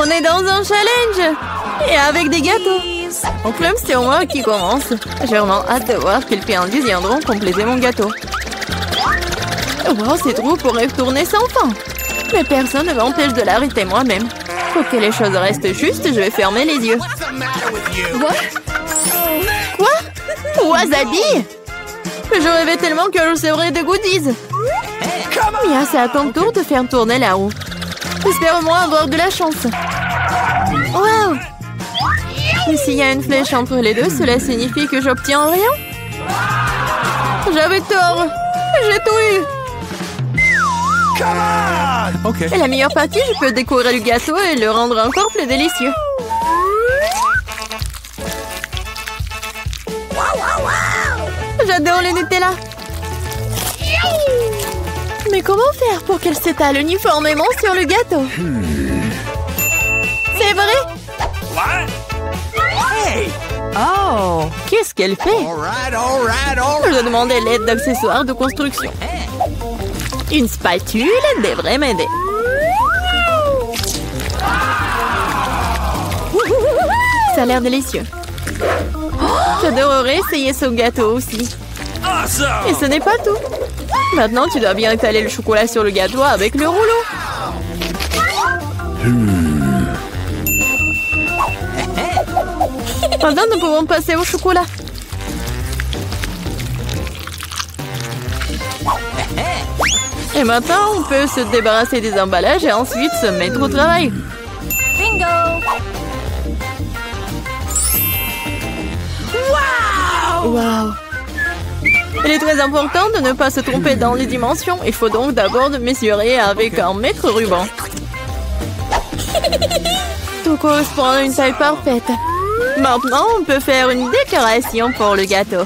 On est dans un challenge. Et avec des gâteaux. Donc même c'est moi qui commence. J'ai vraiment hâte de voir quels péandis viendront compléter mon gâteau. Wow, ces trous pourraient tourner sans fin. Mais personne ne m'empêche de l'arrêter moi-même. Pour que les choses restent justes, je vais fermer les yeux. Quoi? Wasabi? Je rêvais tellement que je recevrais des goodies. Mia, c'est à ton tour de faire tourner la roue. J'espère au moins avoir de la chance. Wow! Mais s'il y a une flèche entre les deux, cela signifie que j'obtiens rien? J'avais tort. J'ai tout eu. Okay. Et la meilleure partie, je peux décorer le gâteau et le rendre encore plus délicieux. J'adore le Nutella. Mais comment faire pour qu'elle s'étale uniformément sur le gâteau? C'est vrai? Hey! Oh! Qu'est-ce qu'elle fait? All right. Je dois demander l'aide d'accessoires de construction. Une spatule devrait m'aider. Ça a l'air délicieux. J'adorerais essayer ce gâteau aussi. Et ce n'est pas tout. Maintenant, tu dois bien étaler le chocolat sur le gâteau avec le rouleau. Maintenant, nous pouvons passer au chocolat. Et maintenant, on peut se débarrasser des emballages et ensuite se mettre au travail. Bingo! Wow! Il est très important de ne pas se tromper dans les dimensions. Il faut donc d'abord mesurer avec un mètre ruban. Tout correspond à une taille parfaite. Maintenant, on peut faire une décoration pour le gâteau.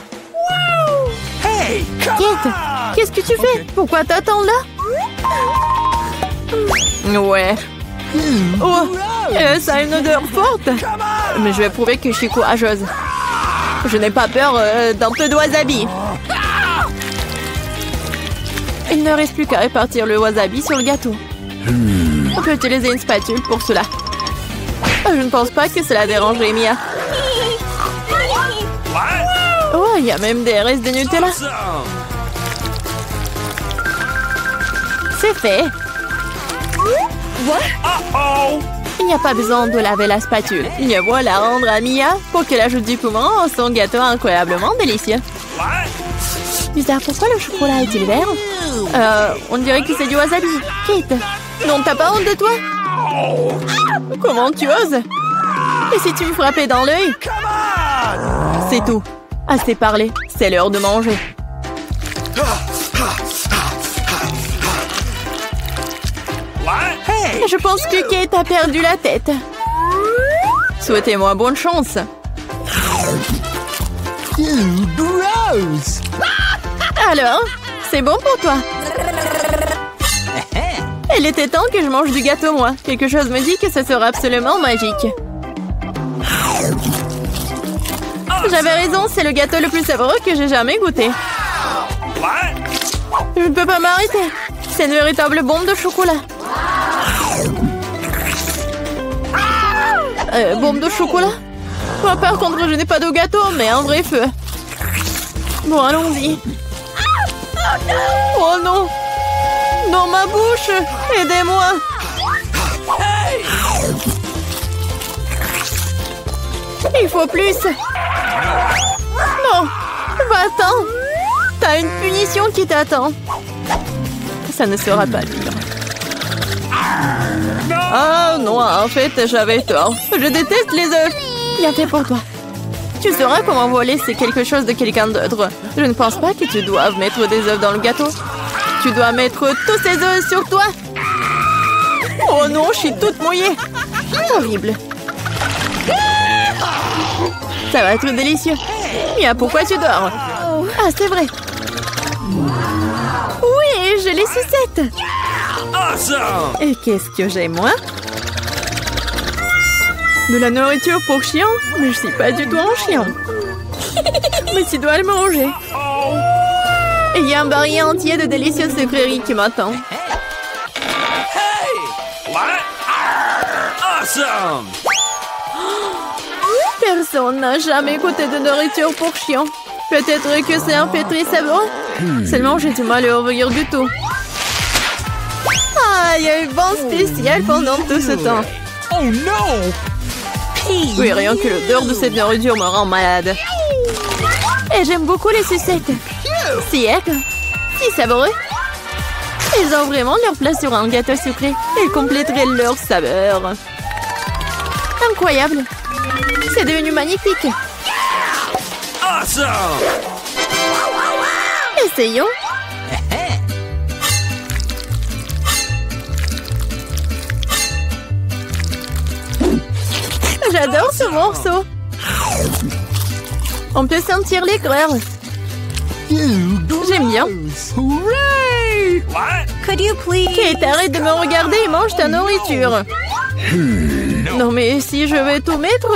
Hey! Kate, qu'est-ce que tu fais? Pourquoi t'attends là? Ouais. Oh, ça a une odeur forte. Mais je vais prouver que je suis courageuse. Je n'ai pas peur d'un peu de wasabi. Il ne reste plus qu'à répartir le wasabi sur le gâteau. On peut utiliser une spatule pour cela. Je ne pense pas que cela dérangerait Mia. Oh, il y a même des restes de Nutella. C'est fait. Il n'y a pas besoin de laver la spatule. Il faut la rendre à Mia pour qu'elle ajoute du piment à son gâteau incroyablement délicieux. Bizarre, pourquoi le chocolat est-il vert? On dirait que c'est du wasabi. Kate, non, t'as pas honte de toi? Comment tu oses? Et si tu me frappais dans l'œil? C'est tout. Assez parlé, c'est l'heure de manger. Hey! Je pense que Kate a perdu la tête. Souhaitez-moi bonne chance. Gross! Alors, c'est bon pour toi? Il était temps que je mange du gâteau, moi. Quelque chose me dit que ce sera absolument magique. J'avais raison, c'est le gâteau le plus savoureux que j'ai jamais goûté. Je ne peux pas m'arrêter. C'est une véritable bombe de chocolat. Bombe de chocolat? Moi, par contre, je n'ai pas de gâteau, mais un vrai feu. Bon, allons-y. Oh non! Dans ma bouche! Aidez-moi! Il faut plus! Non! Va-t'en! T'as une punition qui t'attend! Ça ne sera pas dur. Ah non, en fait, j'avais tort. Je déteste les œufs! Bien fait pour toi. Tu sauras comment voler, c'est quelque chose de quelqu'un d'autre. Je ne pense pas que tu doives mettre des œufs dans le gâteau. Tu dois mettre tous ces œufs sur toi. Oh non, je suis toute mouillée. Horrible. Ça va être délicieux. Mia, pourquoi tu dors? Ah, c'est vrai. Oui, je les sucette. Et qu'est-ce que j'ai, moi? De la nourriture pour chien? Mais je suis pas du tout un chien. Mais tu dois le manger. Et il y a un barillet entier de délicieuses sucreries qui m'attend. Awesome! Personne n'a jamais goûté de nourriture pour chien. Peut-être que c'est un peu très savoureux. Seulement, j'ai du mal à ouvrir du tout. Ah, il y a eu vent spécial pendant tout ce temps. Oh no! Oui, rien que l'odeur de cette nourriture me rend malade. Et j'aime beaucoup les sucettes. Si elles, si savoureux. Ils ont vraiment leur place sur un gâteau sucré. Ils compléteraient leur saveur. Incroyable. C'est devenu magnifique. Awesome! Essayons. J'adore ce morceau. On peut sentir l'aigreur. J'aime bien. Hooray! What? Could you please? Kate, arrête de me regarder et mange ta nourriture. Non mais si je vais tout mettre,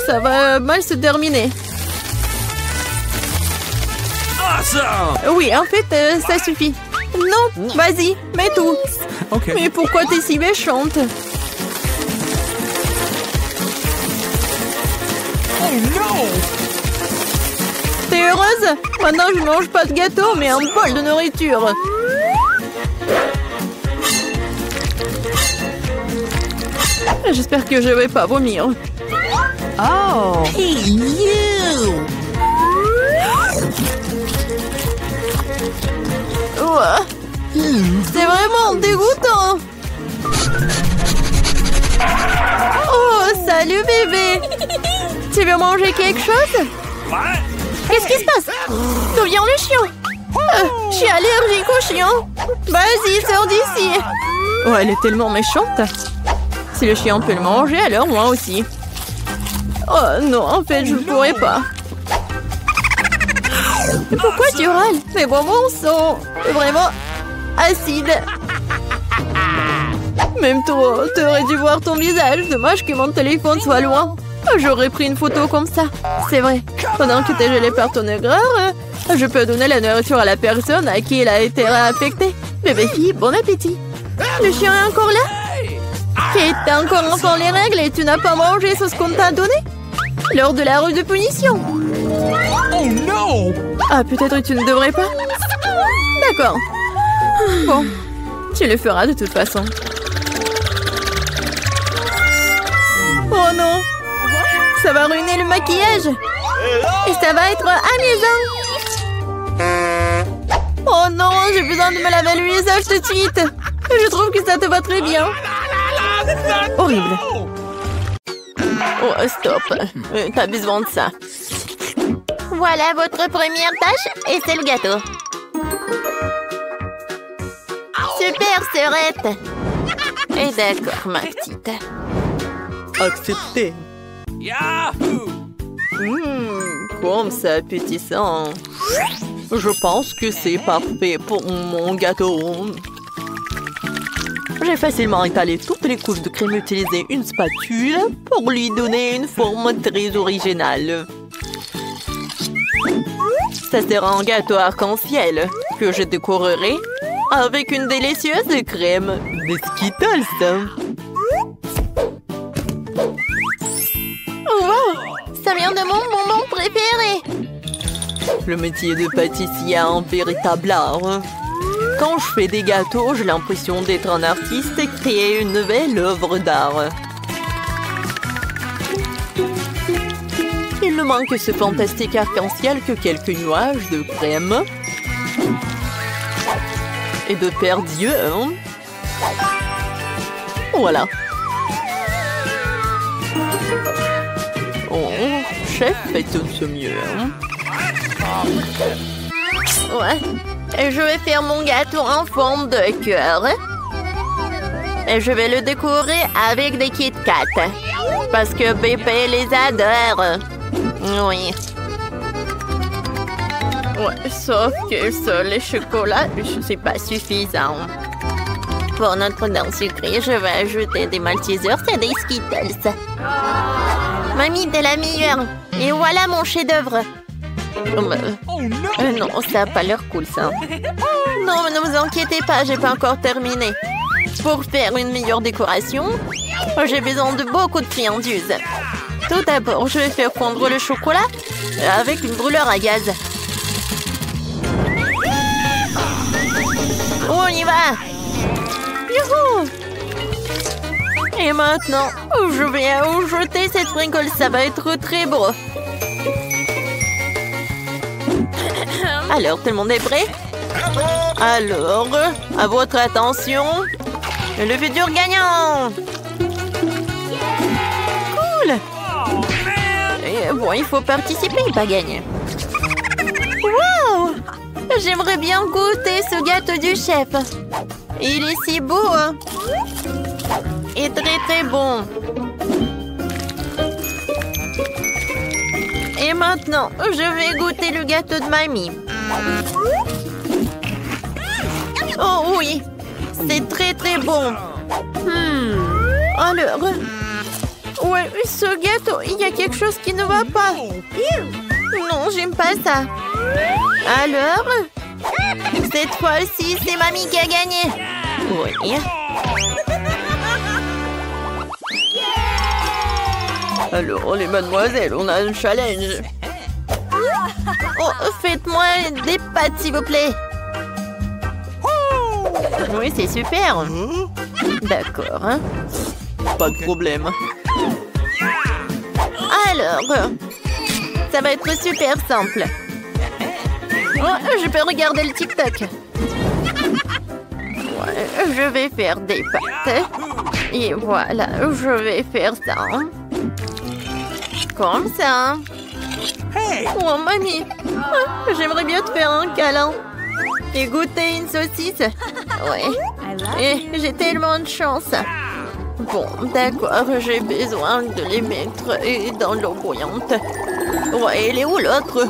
ça va mal se terminer. Awesome! Oui, en fait, ça suffit. Non, vas-y, mets tout. Okay. Mais pourquoi t'es si méchante? Oh no! T'es heureuse? Maintenant, je mange pas de gâteau, mais un bol de nourriture. J'espère que je vais pas vomir. Oh. Hey, you! Ouah, c'est vraiment dégoûtant. Oh, salut bébé. Tu veux manger quelque chose? What? Qu'est-ce qui se passe? D'où vient le chien? Je suis allergique au chien. Vas-y, sors d'ici. Oh, elle est tellement méchante. Si le chien peut le manger, alors moi aussi. Oh non, en fait, je ne pourrais pas. Mais pourquoi tu râles? Mes bonbons sont vraiment acides. Même toi, t'aurais dû voir ton visage. Dommage que mon téléphone soit loin. J'aurais pris une photo comme ça. C'est vrai. Pendant que t'es gelé par ton aigreur, je peux donner la nourriture à la personne à qui elle a été réaffectée. Bébé fille, bon appétit. Le chien est encore là? Kate, t'as encore enfant les règles et tu n'as pas mangé ce qu'on t'a donné? Lors de la rue de punition. Oh no! Ah, peut-être tu ne devrais pas? D'accord. Bon, tu le feras de toute façon. Oh non! Ça va ruiner le maquillage! Et ça va être amusant! Oh non, j'ai besoin de me laver le visage tout de suite! Je trouve que ça te va très bien! Horrible! Oh, stop! T'as besoin de ça! Voilà votre première tâche, et c'est le gâteau! Super, sœurette! Et d'accord, ma petite! Accepté! Yahoo! Comme c'est appétissant. Je pense que c'est parfait pour mon gâteau. J'ai facilement étalé toutes les couches de crème et utilisé une spatule pour lui donner une forme très originale. Ça sera un gâteau arc-en-ciel que je décorerai avec une délicieuse crème de Skittles. Wow! Ça vient de mon bonbon préféré! Le métier de pâtissier a un véritable art. Quand je fais des gâteaux, j'ai l'impression d'être un artiste et créer une nouvelle œuvre d'art. Il ne manque ce fantastique arc-en-ciel que quelques nuages de crème et de paires d'yeux. Voilà. Oh, chef fait tout ce mieux. Ouais. Et je vais faire mon gâteau en forme de cœur. Et je vais le décorer avec des Kit Kat. Parce que bébé les adore. Oui. Ouais, sauf que ça, le chocolat, c'est pas suffisant. Pour notre dent sucrée, je vais ajouter des Maltesers et des Skittles. Mamie, t'es la meilleure. Et voilà mon chef-d'œuvre. Non, ça n'a pas l'air cool, ça. Non, mais ne vous inquiétez pas, j'ai pas encore terminé. Pour faire une meilleure décoration, j'ai besoin de beaucoup de friandises. Tout d'abord, je vais faire fondre le chocolat avec une brûleur à gaz. On y va! Youhou! Et maintenant, je vais jeter cette sprinkle. Ça va être très beau. Alors, tout le monde est prêt? Alors, à votre attention, le futur gagnant! Cool! Et bon, il faut participer, pas gagner. Wow! J'aimerais bien goûter ce gâteau du chef. Il est si beau, hein? Et très très bon. Et maintenant, je vais goûter le gâteau de mamie. Oh oui, c'est très très bon. Alors, ouais, ce gâteau, il y a quelque chose qui ne va pas. Non, j'aime pas ça. Alors, cette fois-ci, c'est mamie qui a gagné. Oui. Alors, les mademoiselles, on a un challenge. Oh, faites-moi des pâtes, s'il vous plaît. Oui, c'est super. D'accord. Hein? Pas de problème. Alors, ça va être super simple. Oh, je peux regarder le TikTok. Ouais, je vais faire des pâtes. Et voilà, je vais faire ça. Comme ça. Oh, mamie. J'aimerais bien te faire un câlin. Et goûter une saucisse. Ouais. Et j'ai tellement de chance. Bon, d'accord, j'ai besoin de les mettre dans l'eau bouillante. Ouais, elle est où l'autre?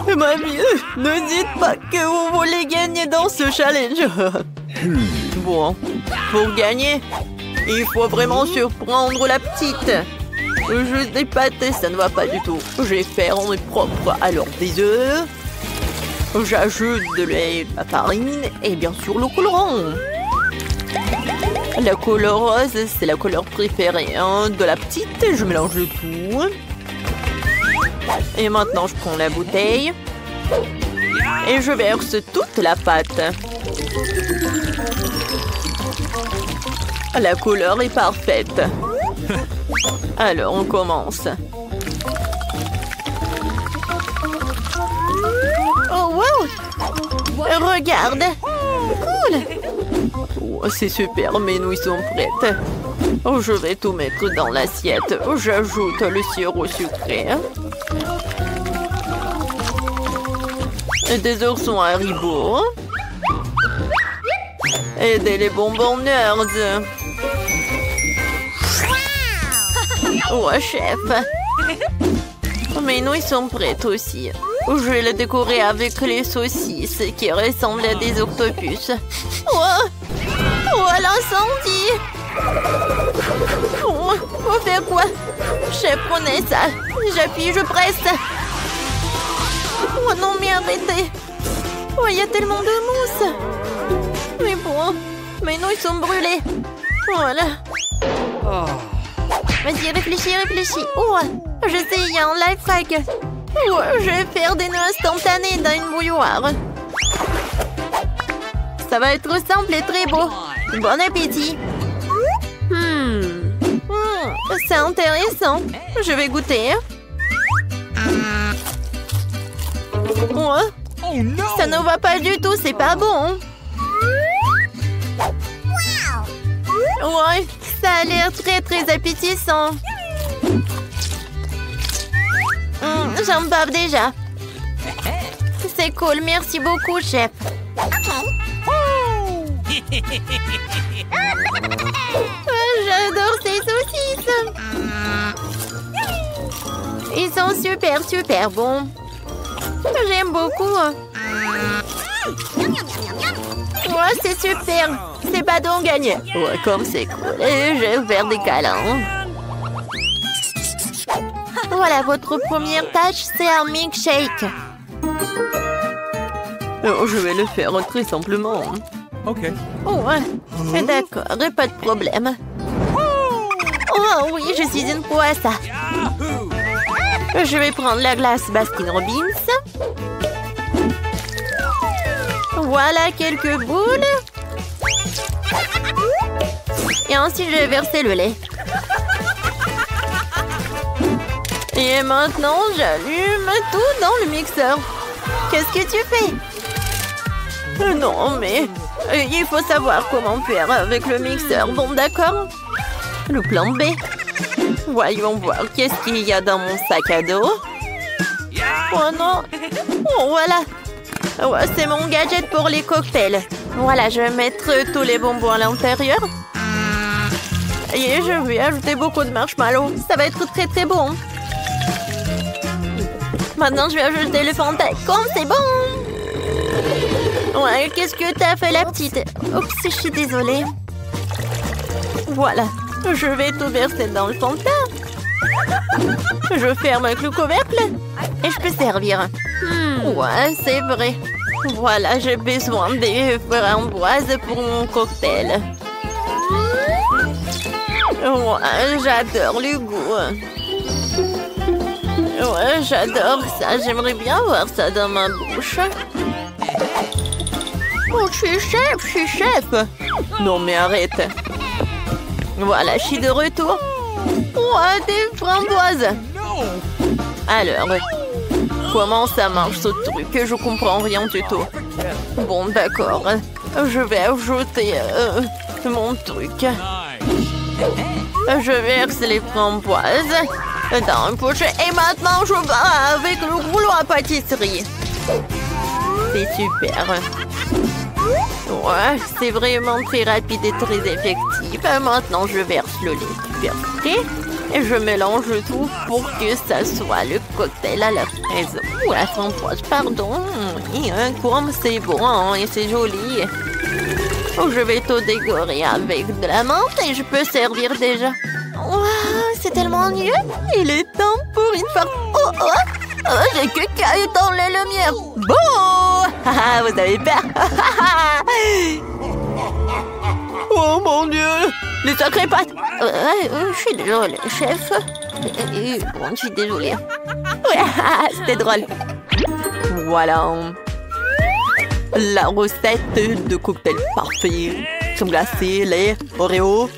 Mamie, ne dites pas que vous voulez gagner dans ce challenge. Bon, pour gagner, il faut vraiment surprendre la petite. Juste des pâtes, ça ne va pas du tout. Je vais faire en propre. Alors, des œufs. J'ajoute de lait, de la farine et bien sûr le colorant. La couleur rose, c'est la couleur préférée de la petite. Je mélange le tout. Et maintenant, je prends la bouteille. Et je verse toute la pâte. La couleur est parfaite. Alors, on commence. Oh, wow! Regarde! Cool! Oh, c'est super, mes nouilles sont prêtes. Oh, je vais tout mettre dans l'assiette. J'ajoute le sirop sucré. Et des oursons Haribo. Et des bonbons Nerds. Oh, chef! Mes nouilles sont prêtes aussi. Je vais les décorer avec les saucisses qui ressemblent à des octopus. Oh, oh l'incendie! Oh, faut faire quoi? Chef, prenez ça. J'appuie, je presse. Oh non, mais arrêtez. Oh, il y a tellement de mousse. Mais bon, mes nouilles sont brûlées. Voilà. Vas-y, réfléchis. Oh, je sais, il y a un life hack. Oh, je vais faire des nœuds instantanés dans une bouilloire. Ça va être simple et très beau. Bon appétit. C'est intéressant. Je vais goûter. Oh, ça ne va pas du tout, c'est pas bon. Ouais, ça a l'air très très appétissant. J'en bave déjà. C'est cool, merci beaucoup, chef. J'adore ces saucisses. Ils sont super, super bons. J'aime beaucoup. Ouais, c'est super. C'est pas donc gagné. Ouais, comme c'est cool. Et je vais faire des câlins. Voilà, votre première tâche, c'est un milkshake. Oh, je vais le faire très simplement. Okay. Oh, ouais. D'accord, pas de problème. Oh oui, je suis une pro à ça. Yahoo! Je vais prendre la glace Baskin Robbins. Voilà quelques boules. Et ensuite, je vais verser le lait. Et maintenant, j'allume tout dans le mixeur. Qu'est-ce que tu fais? Non, mais il faut savoir comment faire avec le mixeur. Bon, d'accord. Le plan B. Voyons voir qu'est-ce qu'il y a dans mon sac à dos. Oh non. Oh, voilà. Ouais, c'est mon gadget pour les cocktails. Voilà, je vais mettre tous les bonbons à l'intérieur. Et je vais ajouter beaucoup de marshmallows. Ça va être très très bon. Maintenant, je vais ajouter le Fanta. Comme c'est bon. Ouais, qu'est-ce que t'as fait, la petite? Oups, je suis désolée. Voilà, je vais tout verser dans le Fanta. Je ferme avec le couvercle. Et je peux servir. Ouais, c'est vrai. Voilà, j'ai besoin des framboises pour mon cocktail. Ouais, j'adore le goût. Ouais, j'adore ça. J'aimerais bien voir ça dans ma bouche. Oh, je suis chef. Non, mais arrête. Voilà, je suis de retour. Ouais, des framboises. Alors, comment ça marche ce truc? Je comprends rien du tout. Bon, d'accord. Je vais ajouter mon truc. Je verse les framboises dans un pochet. Et maintenant, je vais avec le rouleau à pâtisserie. C'est super. Ouais, c'est vraiment très rapide et très effectif. Maintenant, je verse le lait super frais. Et je mélange tout pour que ça soit le cocktail à la fraise. Ou à la framboise, pardon. Et comme c'est bon et c'est joli. Je vais tout décorer avec de la menthe et je peux servir déjà. Waouh, c'est tellement mieux. Il est temps pour une farce. Oh, j'ai que caillé dans les lumières. Bon, vous avez peur. Oh mon Dieu, les sacrées pattes. Je suis désolée, chef. Bon, je suis désolée. Ouais, c'était drôle. Voilà. La recette de cocktail parfait. Crème glacée, lait, Oreo.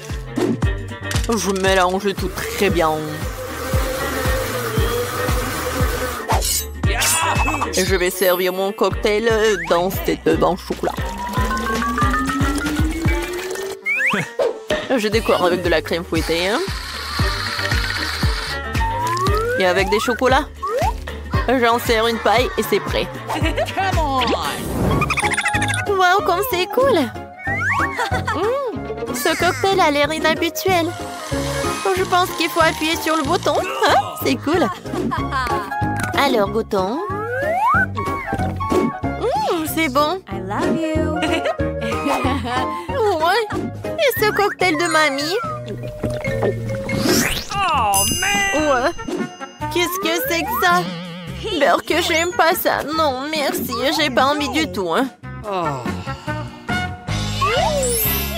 Je mélange tout très bien. Et je vais servir mon cocktail dans cette banque chocolat. Je décore avec de la crème fouettée. Et avec des chocolats. J'en sers une paille et c'est prêt. Come on! Wow, comme c'est cool! Ce cocktail a l'air inhabituel. Je pense qu'il faut appuyer sur le bouton. Hein? C'est cool. Alors, goûtons. C'est bon. I love you. Ouais. Et ce cocktail de mamie? Oh, man! Ouais. Qu'est-ce que c'est que ça? Beurre que j'aime pas ça. Non, merci. J'ai pas envie du tout. Hein.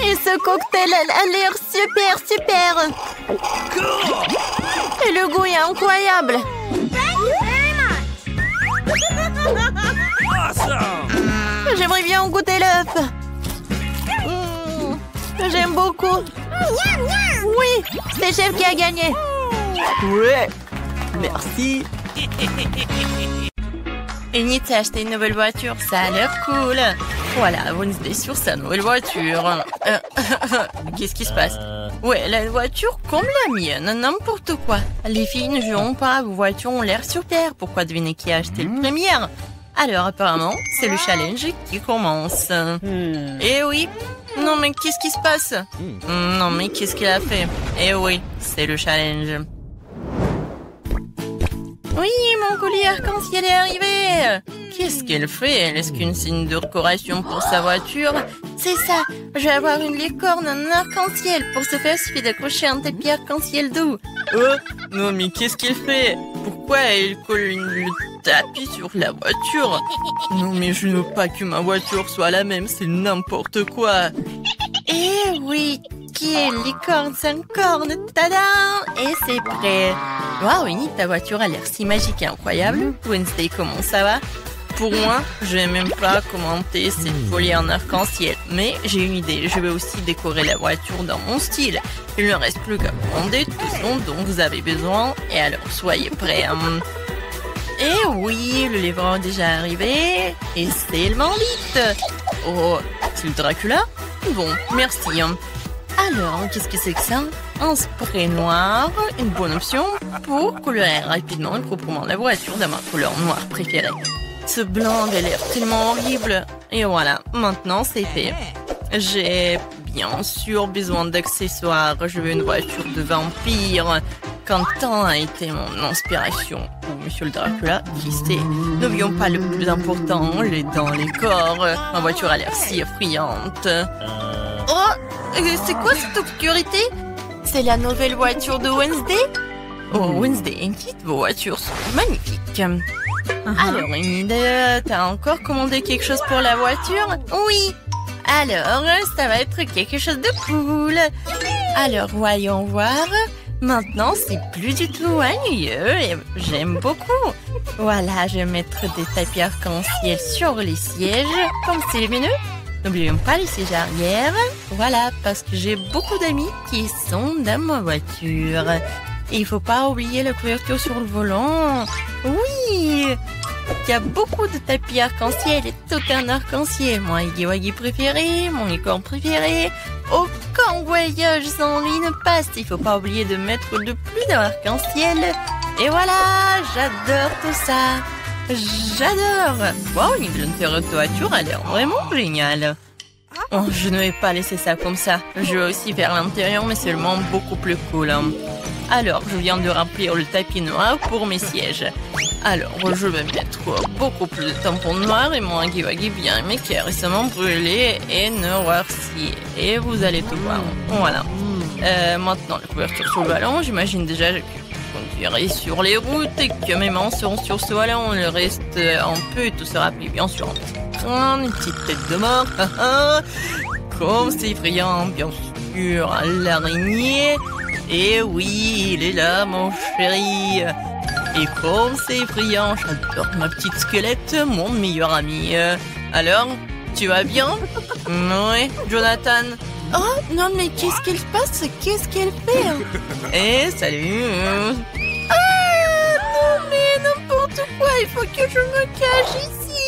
Et ce cocktail a l'air super. Et le goût est incroyable. Awesome! J'aimerais bien goûter l'œuf. J'aime beaucoup. Oui, c'est chef qui a gagné. Ouais, merci. Enid s'est acheté une nouvelle voiture, ça a l'air cool. Voilà, Wednesday sur sa nouvelle voiture. Qu'est-ce qui se passe? Ouais, la voiture comme la mienne, n'importe quoi. Les filles ne jouent pas, vos voitures ont l'air super. Pourquoi devinez qui a acheté le premier? Alors apparemment, c'est le challenge qui commence. Eh oui. Non mais qu'est-ce qui se passe? Non mais qu'est-ce qu'il a fait? Eh oui, c'est le challenge. Oui, mon collier arc-en-ciel est arrivé. Qu'est-ce qu'elle fait? Elle est-ce qu'une signe de décoration pour sa voiture? C'est ça. Je vais avoir une licorne en arc-en-ciel. Pour ce faire, il suffit d'accrocher un tapis arc-en-ciel doux. Oh, non mais qu'est-ce qu'elle fait? Pourquoi elle colle tapis sur la voiture. Non, mais je ne veux pas que ma voiture soit la même, c'est n'importe quoi. Eh oui, qui est licorne, 5 cornes, tada! Et c'est prêt. Waouh, Winnie, ta voiture a l'air si magique et incroyable. Wednesday, comment ça va? Pour moi, je vais même pas commenter cette folie en arc-en-ciel. Mais j'ai une idée, je vais aussi décorer la voiture dans mon style. Il ne reste plus qu'à commander tout ce dont vous avez besoin. Et alors, soyez prêts. Et oui, le livreur est déjà arrivé. Et c'est le bandit. Oh, c'est le Dracula? Bon, merci. Alors, qu'est-ce que c'est que ça? Un spray noir, une bonne option pour colorer rapidement et proprement la voiture de ma couleur noire préférée. Ce blanc a l'air tellement horrible. Et voilà, maintenant c'est fait. J'ai bien sûr besoin d'accessoires. Je veux une voiture de vampire. Quentin a été mon inspiration. Oh, Monsieur le Dracula, qui sait? N'oublions pas le plus important, les dents, les corps. Ma voiture a l'air si effrayante. Oh, c'est quoi cette obscurité? C'est la nouvelle voiture de Wednesday? Oh, Wednesday, quitte vos voitures sont magnifiques. Alors, Enid, t'as encore commandé quelque chose pour la voiture? Oui. Alors, ça va être quelque chose de cool. Alors, voyons voir. Maintenant, c'est plus du tout ennuyeux et j'aime beaucoup. Voilà, je vais mettre des tapis arc-en-ciel sur les sièges, comme c'est lumineux. N'oublions pas les sièges arrière. Voilà, parce que j'ai beaucoup d'amis qui sont dans ma voiture. Et il faut pas oublier la couverture sur le volant. Oui, il y a beaucoup de tapis arc-en-ciel et tout un arc-en-ciel. Mon Huggy-Wuggy préféré, mon licorne préféré. Aucun voyage sans lui ne passe. Il faut pas oublier de mettre de plus d'arc-en-ciel. Et voilà, j'adore tout ça. J'adore. Wow, l'intérieur de voiture a l'air vraiment génial. Oh, je ne vais pas laisser ça comme ça. Je vais aussi faire l'intérieur, mais seulement beaucoup plus cool. Alors, je viens de remplir le tapis noir pour mes sièges. Alors, je vais mettre beaucoup plus de tampons noirs et mon Huggy-Wuggy bien aimé qui est récemment brûlé et noirci. Et vous allez tout voir. Voilà. Maintenant, la couverture sur le ballon. J'imagine déjà que je conduirai sur les routes et que mes mains seront sur ce ballon. Le reste, un peu, tout sera appuyé bien sûr un petit train, une petite tête de mort. Comme c'est effrayant, bien sûr. L'araignée. Et oui, il est là, mon chéri. Et comme c'est effrayant, j'adore ma petite squelette, mon meilleur ami. Alors, tu vas bien? Oui, Jonathan. Oh, non, mais qu'est-ce qu'elle passe? Qu'est-ce qu'elle fait? Eh, salut. Ah, non, mais n'importe quoi, il faut que je me cache ici.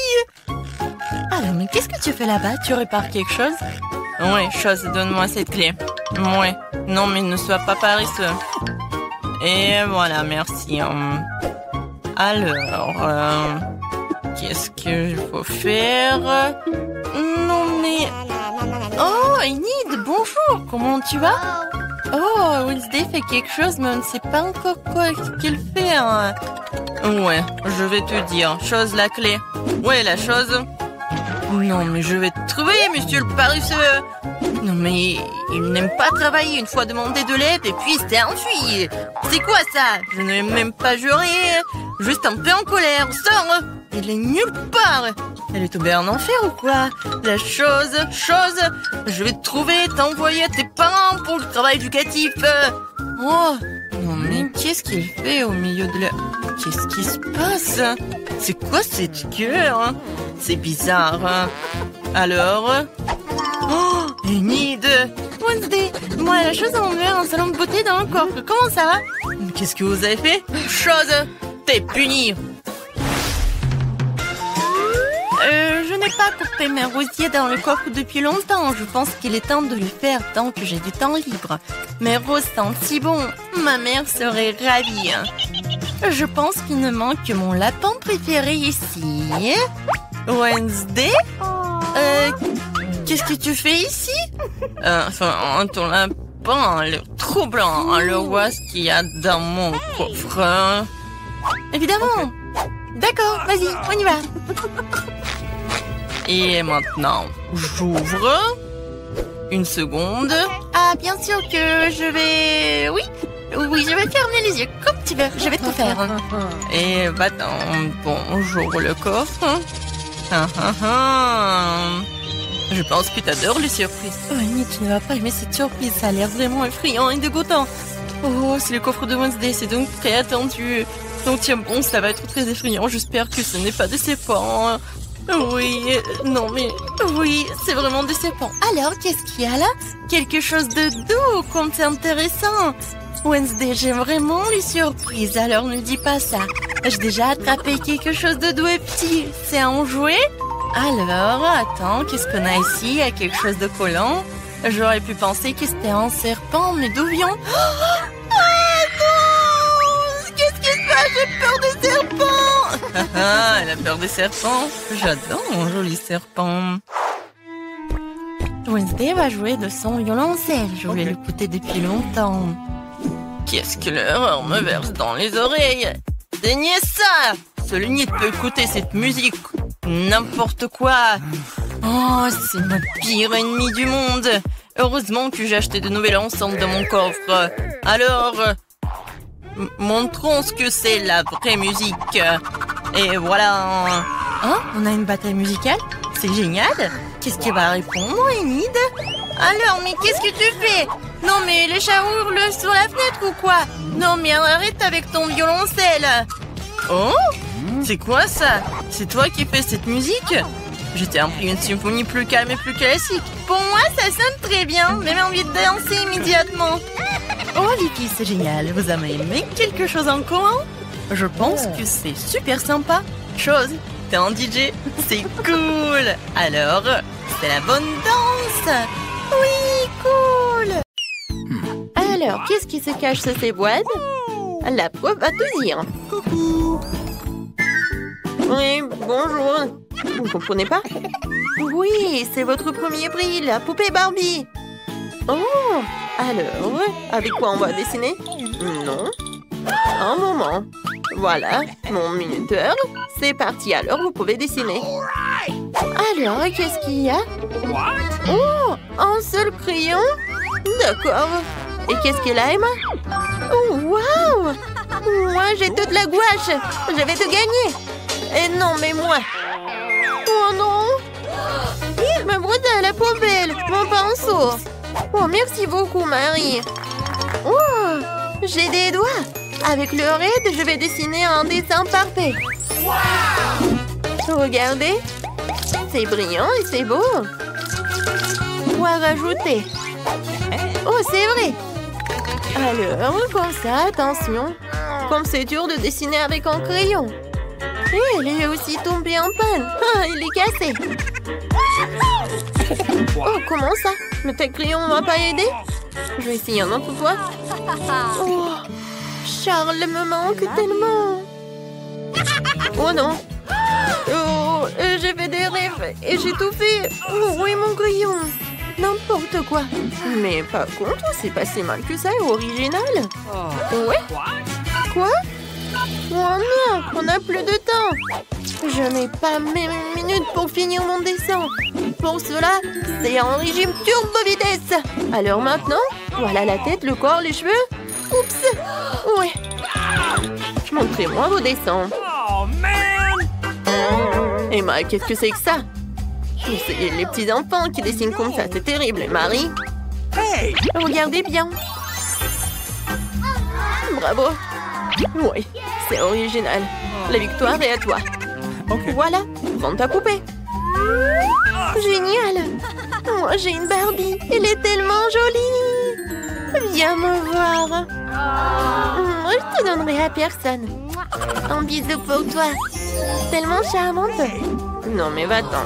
Alors, mais qu'est-ce que tu fais là-bas? Tu répares quelque chose? Oui, chose, donne-moi cette clé. Oui, non, mais ne sois pas paresseux. Et voilà, merci. Alors, qu'est-ce qu'il faut faire? Non, mais... Oh, Enid, bonjour, comment tu vas? Oh, Wednesday fait quelque chose, mais on ne sait pas encore quoi qu'elle fait. Ouais, je vais te dire. Chose, la clé. Ouais, la chose... Non, mais je vais te trouver, monsieur le paresseux. Non, mais il n'aime pas travailler. Une fois demandé de l'aide et puis s'est enfui. C'est quoi ça? Je ne vais même pas jurer. Juste un peu en colère. Sors. Il est nulle part. Elle est tombée en enfer ou quoi? La chose. Je vais te trouver, t'envoyer à tes parents pour le travail éducatif. Oh, non, mais qu'est-ce qu'il fait au milieu de la... Qu'est-ce qui se passe? C'est quoi cette gueule? C'est bizarre. Alors... Oh, Enid! Wednesday, moi, la chose a ouvert un salon de beauté dans le coffre. Comment ça va? Qu'est-ce que vous avez fait? Chose! T'es puni! Je n'ai pas coupé mes rosiers dans le coffre depuis longtemps. Je pense qu'il est temps de le faire tant que j'ai du temps libre. Mes roses sentent si bon. Ma mère serait ravie. Je pense qu'il ne manque que mon lapin préféré ici. Wednesday? Qu'est-ce que tu fais ici? Ton lapin a l'air trop blanc. Alors, vois ce qu'il y a dans mon coffre. Évidemment. D'accord, vas-y, on y va. Et maintenant, j'ouvre. Une seconde. Ah, bien sûr que je vais... Oui, Oui, je vais fermer les yeux comme tu veux. Je vais tout faire. Et va-t'en. Bonjour le coffre. Je pense que t'adores les surprises. Oh, Annie, tu ne vas pas aimer cette surprise. Ça a l'air vraiment effrayant et dégoûtant. Oh, c'est le coffre de Wednesday. C'est donc très attendu. Donc tiens bon, ça va être très effrayant. J'espère que ce n'est pas décevant. Oui, non mais... Oui, c'est vraiment décevant. Alors, qu'est-ce qu'il y a là? Quelque chose de doux, comme c'est intéressant. Wednesday, j'aime vraiment les surprises, alors ne dis pas ça. J'ai déjà attrapé quelque chose de doux et petit. C'est un jouet? Alors, attends, qu'est-ce qu'on a ici? Il y a quelque chose de collant. J'aurais pu penser que c'était un serpent, mais d'où vient? Ah non! Qu'est-ce qui se passe? J'ai peur des serpents! Ah, elle a peur des serpents. J'adore mon joli serpent. Wednesday va jouer de son violoncelle. Je voulais l'écouter depuis longtemps. Qu'est-ce que l'horreur me verse dans les oreilles? Saignez ça! Seul nid peut écouter cette musique. N'importe quoi. Oh, c'est ma pire ennemie du monde. Heureusement que j'ai acheté de nouvelles enceintes dans mon coffre. Alors, montrons ce que c'est la vraie musique. Et voilà. Oh, on a une bataille musicale? C'est génial. Qu'est-ce qui va répondre, Enid? Alors, mais qu'est-ce que tu fais? Non, mais les chats hurlent sur la fenêtre ou quoi? Non, mais arrête avec ton violoncelle. Oh, c'est quoi ça? C'est toi qui fais cette musique? Je t'ai appris une symphonie plus calme et plus classique. Pour moi, ça sonne très bien. Même envie de danser immédiatement. Oh, les filles, c'est génial. Vous avez aimé quelque chose en commun? Je pense que c'est super sympa. Chose, t'es un DJ. C'est cool. Alors, c'est la bonne danse. Oui, cool. Alors, qu'est-ce qui se cache sous ces boîtes? La preuve va te dire. Coucou. Oui, bonjour. Vous ne comprenez pas? Oui, c'est votre premier prix, la poupée Barbie. Oh, alors, avec quoi on va dessiner? Non. Un moment. Voilà, mon minuteur. C'est parti, alors vous pouvez dessiner. Alors, qu'est-ce qu'il y a? Oh, un seul crayon? D'accord. Et qu'est-ce qu'elle a, Emma? Oh, waouh! Moi, j'ai toute la gouache. Je vais te gagner. Et non, mais moi. Oh non! Ma brosse à la poubelle, mon pinceau. Oh, merci beaucoup, Marie. Oh, j'ai des doigts. Avec le raid, je vais dessiner un dessin parfait. Regardez. C'est brillant et c'est beau. Quoi rajouter? Oh, c'est vrai. Alors, comme ça, attention. Comme c'est dur de dessiner avec un crayon. Et elle est aussi tombée en panne. Ah, il est cassé. Oh, comment ça? Mais tes crayons ne m'ont pas aidé? Je vais essayer un autre fois. Oh, Charles me manque tellement. Oh non. Oh, j'ai fait des rêves et j'ai tout fait. Oh, oui, mon crayon. N'importe quoi. Mais par contre, c'est pas si mal que ça et original. Ouais? Quoi? Oh non, on n'a plus de temps. Je n'ai pas même une minute pour finir mon dessin. Pour cela, c'est un régime turbo vitesse. Alors maintenant, voilà la tête, le corps, les cheveux. Oups. Ouais. Montrez-moi vos dessins. Oh, man! Emma, qu'est-ce que c'est que ça? C'est les petits enfants qui dessinent comme ça, c'est terrible. Et Marie? Hey! Regardez bien. Bravo. Oui, c'est original. La victoire est à toi. Okay. Voilà, prends ta poupée. Génial. Moi, j'ai une Barbie. Elle est tellement jolie. Viens me voir. Moi, je te donnerai à personne. Un bisou pour toi. Tellement charmante. Non, mais va-t'en.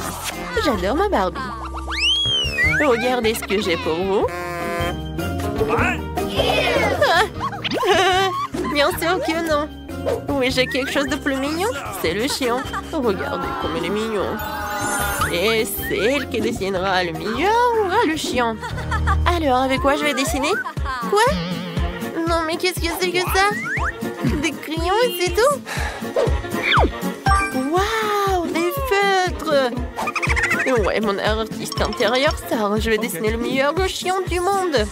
J'adore ma Barbie. Regardez ce que j'ai pour vous. Bien sûr que non. Oui, j'ai quelque chose de plus mignon. C'est le chien. Regardez comme il est mignon. Et c'est elle qui dessinera le milieu ou le chien. Alors, avec quoi je vais dessiner? Quoi? Non, mais qu'est-ce que c'est que ça? Des crayons et c'est tout? Waouh, des feutres! Ouais, mon artiste intérieur sort. Je vais dessiner le meilleur chien du monde.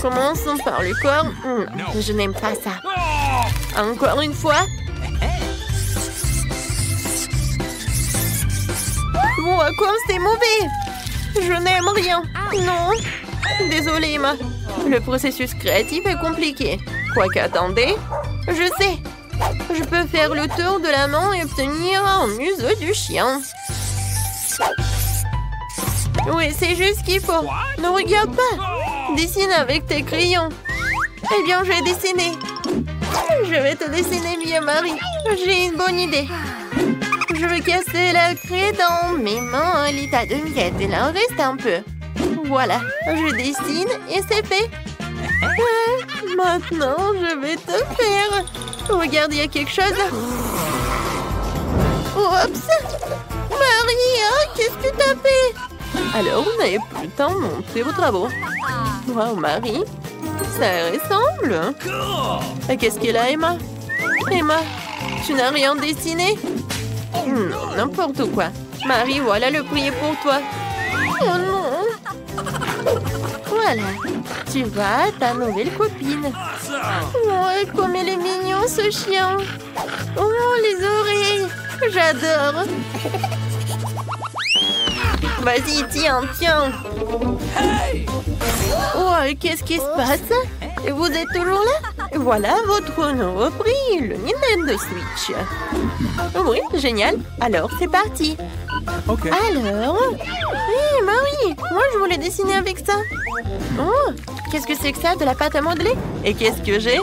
Commençons par le corps. Je n'aime pas ça. Encore une fois. Bon, à quoi c'est mauvais? Je n'aime rien. Non. Désolée, Emma. Le processus créatif est compliqué. Quoique, attendez. Je sais. Je peux faire le tour de la main et obtenir un museau du chien. Oui, c'est juste ce qu'il faut. Ne regarde pas. Dessine avec tes crayons. Eh bien, je vais dessiner. Je vais te dessiner mieux, Marie. J'ai une bonne idée. Je vais casser la craie dans mes mains à l'état de miettes. Il en reste un peu. Voilà, je dessine et c'est fait. Maintenant, je vais te faire. Regarde, il y a quelque chose. Oups. Marie, qu'est-ce que tu as fait? Alors, vous n'avez plus le temps de montrer vos travaux. Wow, Marie, ça ressemble. Qu'est-ce qu'elle a, Emma? Emma, tu n'as rien dessiné? Non, n'importe quoi. Marie, voilà le prix pour toi. Oh non. Voilà, tu vas ta nouvelle copine. Oh, comme il est mignon ce chien. Oh, les oreilles. J'adore. Vas-y, tiens, tiens. Oh, qu'est-ce qui se passe? Vous êtes toujours là? Voilà votre nouveau prix, le Nintendo Switch. Oui, génial. Alors, c'est parti. Okay. Alors... Oui, Marie, moi je voulais dessiner avec ça. Oh, qu'est-ce que c'est que ça? De la pâte à modeler? Et qu'est-ce que j'ai?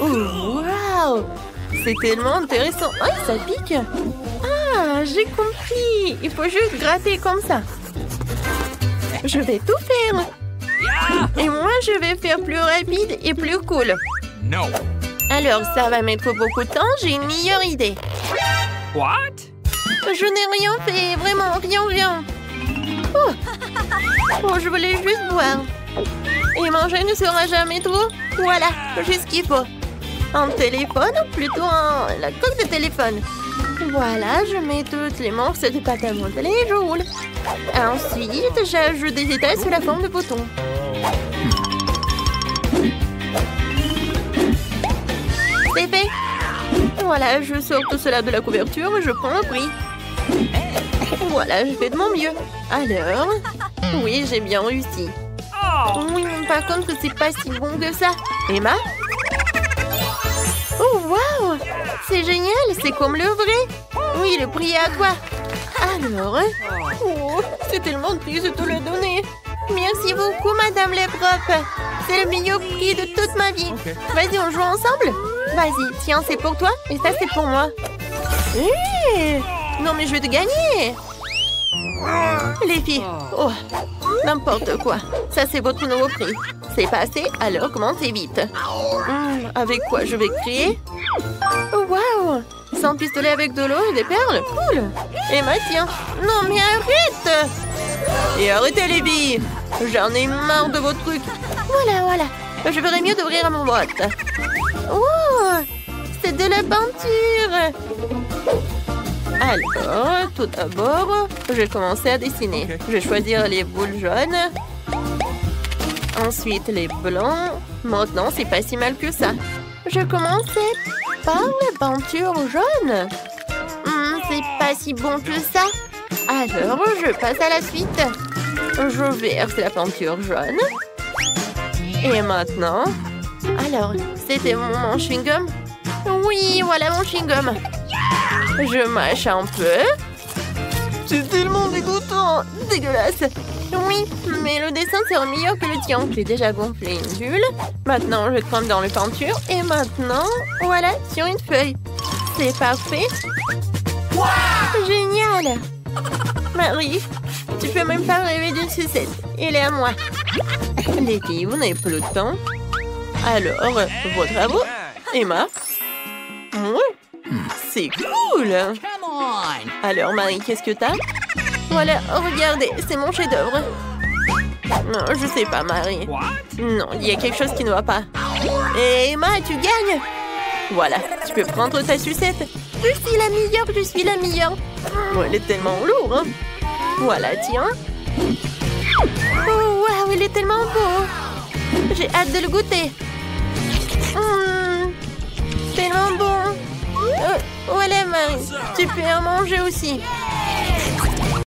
Oh, waouh! C'est tellement intéressant. Ah, ça pique. Ah, j'ai compris. Il faut juste gratter comme ça. Je vais tout faire. Et moi, je vais faire plus rapide et plus cool. No. Alors, ça va mettre beaucoup de temps. J'ai une meilleure idée. What? Je n'ai rien fait. Vraiment, rien. Oh, je voulais juste boire. Et manger ne sera jamais trop. Voilà, juste ce qu'il faut. Un téléphone, plutôt la coque de téléphone. Voilà, je mets toutes les morceaux de pâte à modeler et je roule. Ensuite, j'ajoute des détails sous la forme de boutons. C'est fait. Voilà, je sors tout cela de la couverture et je prends le prix. Voilà, je fais de mon mieux. Alors, oui, j'ai bien réussi. Oui, par contre, c'est pas si bon que ça. Emma? Oh, waouh! C'est génial, c'est comme le vrai. Oui, le prix est à toi. Alors, oh, c'est tellement triste de te le donner. Merci beaucoup, Madame les profs. C'est le meilleur prix de toute ma vie. Okay. Vas-y, on joue ensemble? Vas-y, tiens, c'est pour toi et ça, c'est pour moi. Non, mais je vais te gagner. Les filles, oh, n'importe quoi. Ça, c'est votre nouveau prix. C'est passé, alors commencez vite. Avec quoi je vais créer? Oh, waouh! Sans pistolet avec de l'eau et des perles? Cool! Emma, tiens. Non, mais arrête! Et arrêtez, les filles! J'en ai marre de vos trucs. Voilà. Je ferais mieux d'ouvrir mon boîte. Oh! C'est de la peinture! Alors, tout d'abord, je vais commencer à dessiner. Je vais choisir les boules jaunes. Ensuite, les blancs. Maintenant, c'est pas si mal que ça. Je commençais par la peinture jaune. C'est pas si bon que ça. Alors, je passe à la suite. Je verse la peinture jaune. Et maintenant... Alors, c'était mon chewing-gum? Oui, voilà mon chewing-gum. Je mâche un peu. C'est tellement dégoûtant. Dégueulasse. Oui, mais le dessin sera meilleur que le tien. J'ai déjà gonflé une bulle. Maintenant, je trempe dans la peinture. Et maintenant, voilà, sur une feuille. C'est parfait. Wow! Génial. Marie, tu peux même pas rêver d'une sucette. Elle est à moi. Les filles, vous n'avez plus le temps. Alors, vos travaux? Emma? Oui. C'est cool. Alors, Marie, qu'est-ce que t'as? Voilà, regardez, c'est mon chef-d'œuvre. Non, je sais pas, Marie. Non, il y a quelque chose qui ne va pas. Et Emma, tu gagnes. Voilà, tu peux prendre ta sucette. Je suis la meilleure. Oh, elle est tellement lourde. Hein? Voilà, tiens. Oh, waouh, il est tellement beau. J'ai hâte de le goûter. Tellement bon. Où elle est, Marie? Tu peux en manger aussi.